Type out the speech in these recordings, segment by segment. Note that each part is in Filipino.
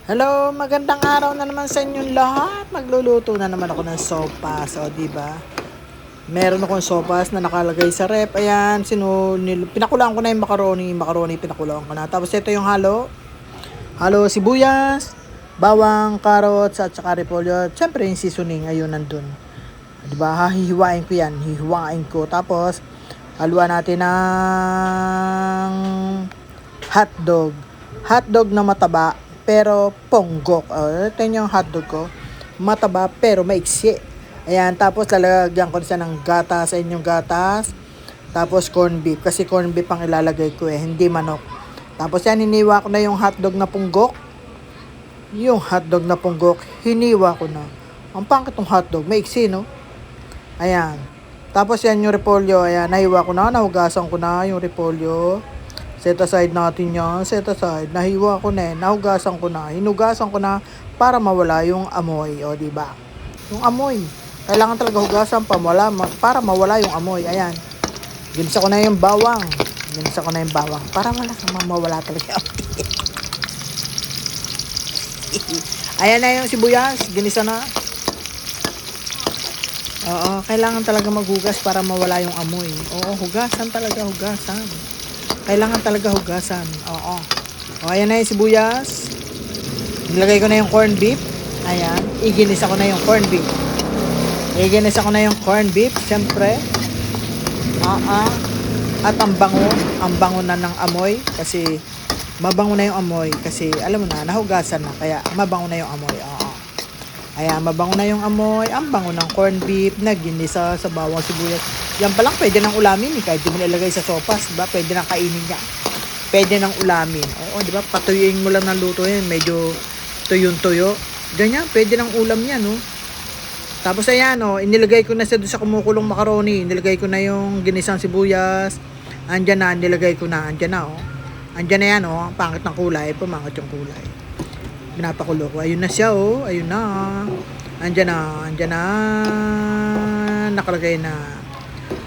Hello, magandang araw na naman sa inyong lahat. Magluluto na naman ako ng sopas, o di ba? Meron akong sopas na nakalagay sa rep. Ayan, pinakulaan ko na yung macaroni, pinakulaan ko na. Tapos ito yung halo. Halo sibuyas, bawang, carrots at saka repolyo. Siyempre yung seasoning ayun nandun. Di ba? Hihiwain ko yan, hihiwain ko. Tapos haluan natin ng hotdog. Hotdog na mataba pero ponggok. Ito yung hotdog ko. Mataba pero maiksi. Ayan, tapos lalagyan ko siya ng gatas, sa inyong gatas. Tapos corn beef, kasi corn beef ang ilalagay ko hindi manok. Tapos yan, hiniwa ko na yung hotdog na punggok. Yung hotdog na punggok, hiniwa ko na. Ang pangit ng hotdog, maiksi, no? Ayan. Tapos yan yung repolyo, ayan, nahiwa ko na, nahugasan ko na yung repolyo. Set aside natin yan. Set aside. Nahiwa ko na nahugasan ko na. Hinugasan ko na para mawala yung amoy. O, diba? Yung amoy. Kailangan talaga hugasan para mawala yung amoy. Ayan. Ginisa ko na yung bawang. Para mawala talaga yung amoy. Ayan na yung sibuyas. Ginisa na. Oo, kailangan talaga maghugas para mawala yung amoy. Oo, hugasan. Kailangan talaga hugasan. Oo. O, ayan na yung sibuyas. Nilagay ko na yung corn beef. Ayan. Iginisa ko na yung corn beef. Siyempre. At ang bango na ng amoy. Kasi, mabango na yung amoy. Kasi, alam mo na, nahugasan na. Kaya, mabango na yung amoy. Oo. Ayan, mabango na yung amoy. Ang bango ng corn beef na ginisa sa bawang sibuyas. Yan pa lang, pwede nang ulamin kahit di mo nilagay sa sopas, diba? Pwede nang kainin niya. Pwede nang ulamin. Oo, diba? Patuyuin mo lang ng luto yan. Medyo tuyong-tuyo. Ganyan, pwede nang ulam yan, no? Tapos ayan, inilagay ko na sa doon sa kumukulong macaroni. Inilagay ko na yung ginisang sibuyas. Andyan na, Andyan na yan, Pangit ng kulay. Pumangit yung kulay. Pinapakulo ko. Ayun na siya, Ayun na. Andyan na. Nakalagay na.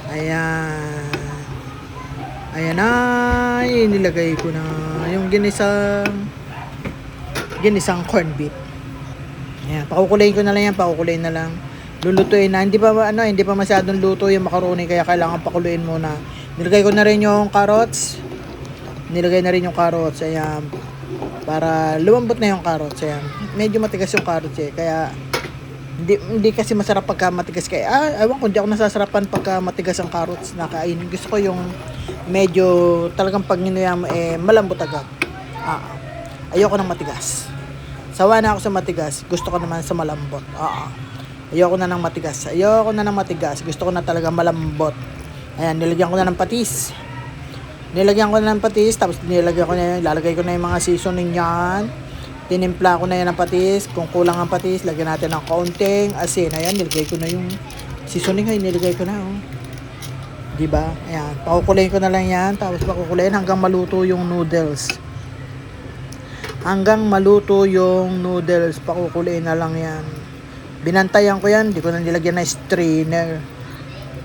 Ayan na, inilagay ko na yung ginisang corn beef. Ayan, pakukulayin ko na lang yan, lulutuin na, hindi pa masyadong luto yung macaroni, kaya kailangan pakuluin muna. Nilagay ko na rin yung carrots, ayan, para lumambot na yung carrots. Ayan, medyo matigas yung carrots kaya hindi kasi masarap pagka matigas ewan ko, hindi ako nasasarapan pagka matigas ang carrots na kainin. Gusto ko yung medyo talagang pag ninuya mo malambot agad. Ayoko ng matigas. Sawa na ako sa matigas. Gusto ko naman sa malambot. Ayoko na ng matigas. Gusto ko na talaga malambot. Ayan, nilagyan ko na ng patis. Tapos lalagay ko na yung mga seasoning niyan. Tinimpla ko na yan ng patis. Kung kulang ang patis, lagyan natin ng kaunting asin. Ayan, nilagay ko na yung seasoning. Nilagay ko na, Diba? Ayan, pakukulayin ko na lang yan. Tapos pakukulayin hanggang maluto yung noodles. Pakukulayin na lang yan. Binantayan ko yan. Di ko na nilagyan na strainer.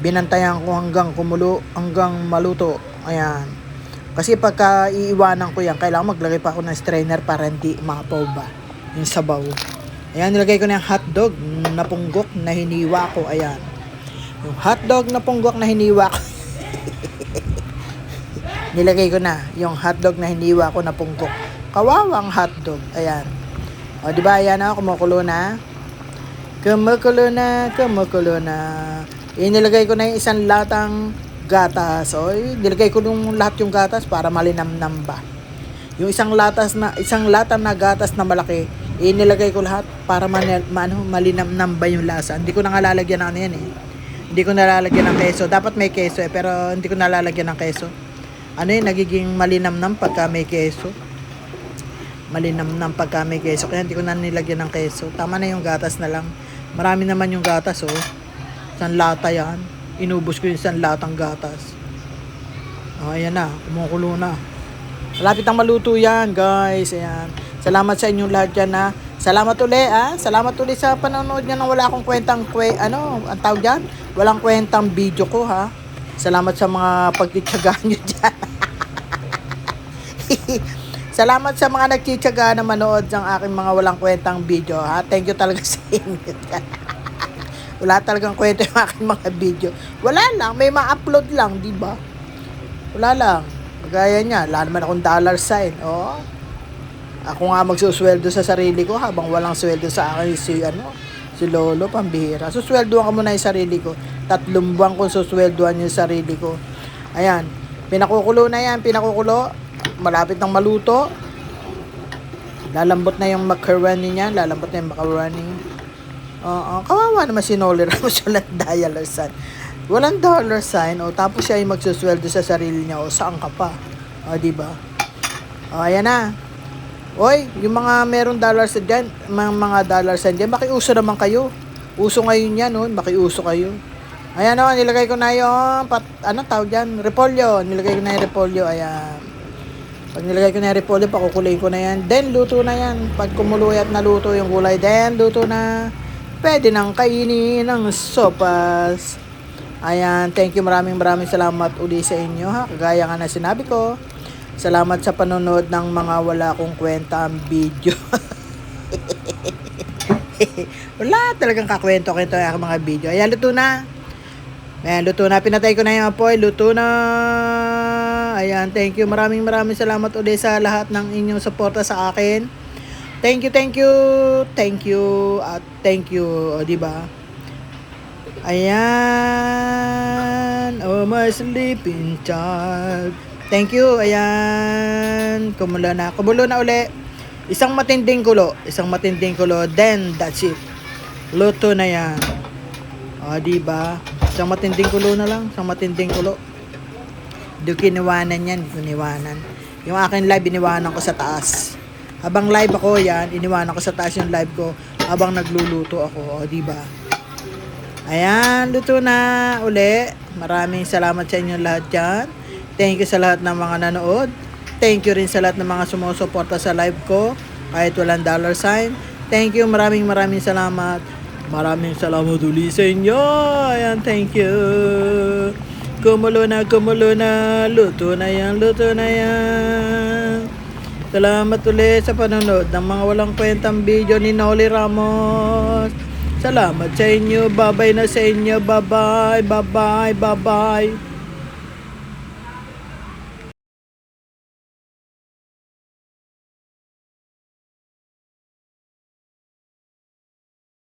Binantayan ko hanggang maluto. Ayan. Kasi pagka iiwanan ko yan, kailangan maglagay pa ako ng strainer para hindi mapaw ba yung sabaw. Ayan, nilagay ko na yung hotdog na punggok na hiniwa ko. Ayan. Yung hotdog na punggok na hiniwa ko. Nilagay ko na yung hotdog na hiniwa ko na punggok. Kawawang hotdog. Ayan. O, diba? Ayan na, kumukulo na. Nilagay ko na yung isang latang gatas. Nilagay ko lahat yung gatas para malinamnam ba. Yung isang lata na gatas na malaki, nilagay ko lahat para malinamnam ba yung lasa. Hindi ko na lalagyan ng yan Hindi ko nalalagyan ng keso. Dapat may keso pero hindi ko nalalagyan ng keso. Nagiging malinamnam pagka may keso. Kaya hindi ko na nilagyan ng keso. Tama na yung gatas na lang. Marami naman yung gatas, Isang lata yan. Inubos ko yung isang latang gatas. Ayan na, kumukulo na. Malapit ang maluto yan, guys. Ayan. Salamat sa inyong lahat dyan, Salamat ulit, Salamat ulit sa panonood nyo nang wala akong kwentang, ang tawag dyan? Walang kwentang video ko, Salamat sa mga pagtityagaan nyo dyan. Salamat sa mga nagtitiyaga na manood ng aking mga walang kwentang video, ha. Thank you talaga sa inyo. Wala talagang kwento yung aking mga video. Wala lang, may ma-upload lang, di ba? Wala lang. Gaya niya, wala naman akong dollar sign. Oo. Ako nga magsusweldo sa sarili ko habang walang sweldo sa akin si Lolo, pambihira. Susweldoan ko muna yung sarili ko. 3 buwan kong susweldoan yung sarili ko. Ayan. Pinakukulo na yan, pinakukulo. Malapit ng maluto. Lalambot na yung macaroni niya. Lalambot na yung macaroni. Kawawa naman si Noli Ramos. Walang dollar sign. Walang dollar sign. Tapos siya yung magsusweldo sa sarili niya. Saan ka pa? Diba? Ayan na. Oy, yung mga merong dollar sign dyan, mga dollar sign dyan, makiuso naman kayo. Uso ngayon yan, makiuso kayo. Ayan nilagay ko na yung, tawag dyan? Repolyo. Nilagay ko na yung repolyo. Ayan. Pag nilagay ko na yung repolyo, pakukuloyin ko na yan. Then, luto na yan. Pag kumuloy at naluto yung gulay, then, luto na. Pwede nang kainin ng sopas. Ayan, thank you. Maraming salamat uli sa inyo, ha. Kagaya nga na sinabi ko. Salamat sa panonood ng mga wala kong kwenta ang video. Wala talagang kakwento-kwento yung mga video. Ayan, luto na. Ayan, luto na. Pinatay ko na yung apoy. Luto na. Ayan, thank you. Maraming salamat ulit sa lahat ng inyong suporta sa akin. Thank you. Thank you. At thank you. Diba? Ayan. Oh, my sleeping child. Thank you. Ayan. Kumulo na uli. Isang matinding kulo. Then, that's it. Luto na yan. Diba? Isang matinding kulo na lang. Di ko iniwanan yan. Yung akin live, iniwanan ko sa taas. Habang live ako yan, iniwanan ko sa taas yung live ko. Habang nagluluto ako. Diba? Ayan, luto na uli. Maraming salamat sa inyo lahat dyan. Thank you sa lahat ng mga nanood. Thank you rin sa lahat ng mga sumusuporta sa live ko. Kahit walang dollar sign. Thank you, maraming salamat. Maraming salamat uli sa inyo. Ayan, thank you. Kumulo na. Luto na yan. Salamat ulit sa panonood ng mga walang kwentang video ni Noli Ramos. Salamat sa inyo. Bye-bye na sa inyo. Bye-bye.